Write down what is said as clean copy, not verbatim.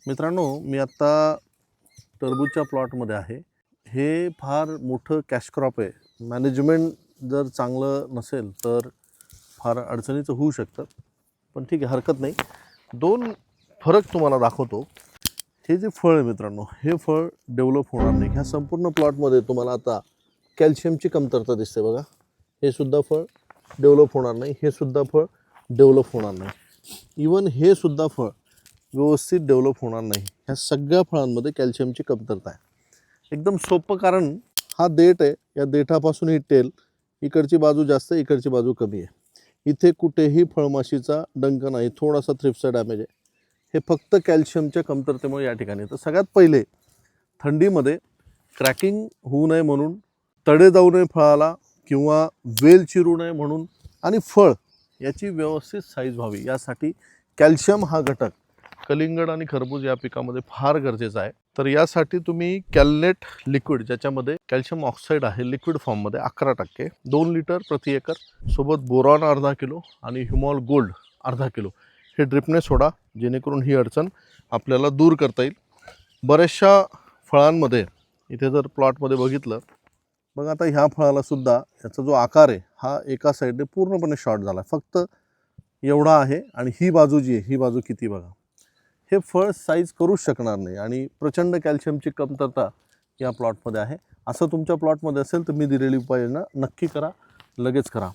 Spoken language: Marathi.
मित्रांनो, मी आत्ता टरबूजच्या प्लॉटमध्ये आहे. हे फार मोठं कॅश क्रॉप आहे. मॅनेजमेंट जर चांगलं नसेल तर फार अडचणीचं होऊ शकतं. पण ठीक आहे, हरकत नाही. 2 फरक तुम्हाला दाखवतो. हे जे फळ आहे मित्रांनो, हे फळ डेव्हलप होणार नाही. ह्या संपूर्ण प्लॉटमध्ये तुम्हाला आता कॅल्शियमची कमतरता दिसते बघा. हे सुद्धा फळ डेव्हलप होणार नाही. हे सुद्धा फळ डेव्हलप होणार नाही. इवन हे सुद्धा फळ व्यवस्थित डेव्हलप होणार नाही. ह्या सगळ्या फळांमध्ये कॅल्शियमची कमतरता आहे. एकदम सोपं कारण हा देठ आहे. या देठापासून ही टेल, इकडची बाजू जास्त, इकडची बाजू कमी आहे. इथे कुठेही फळमाशीचा डंक नाही. थोडासा थ्रिप्सचा डॅमेज आहे. हे फक्त कॅल्शियमच्या कमतरतेमुळे या ठिकाणी. तर सगळ्यात पहिले थंडीमध्ये क्रॅकिंग होऊ नये म्हणून, तडे जाऊ नये फळाला किंवा वेल चिरू नये म्हणून, आणि फळ याची व्यवस्थित साईज व्हावी यासाठी कॅल्शियम हा घटक कलिंगड आणि खरबूज या पिकामध्ये फार गरजेचा आहे. तर यासाठी तुम्ही कॅलनेट लिक्विड, ज्याच्यामध्ये कॅल्शियम ऑक्साईड आहे लिक्विड फॉर्ममध्ये 11%, 2 लिटर प्रति एकर, सोबत बोरॉन अर्धा किलो आणि ह्युमॉल गोल्ड अर्धा किलो हे ड्रिपने सोडा, जेणेकरून ही अडचण आपल्याला दूर करता येईल. बऱ्याचशा फळांमध्ये इथे जर प्लॉटमध्ये बघितलं, मग आता ह्या फळाला सुद्धा याचा जो आकार आहे हा एका साईडने पूर्णपणे शॉर्ट झाला. फक्त एवढा आहे आणि ही बाजू जी आहे, ही बाजू किती बघा. हे फळ साईज करूच शकणार नाही आणि प्रचंड कॅल्शियमची कमतरता या प्लॉटमध्ये आहे. असं तुमच्या प्लॉटमध्ये असेल तर मी दिलेली उपाययोजना नक्की करा, लगेच करा.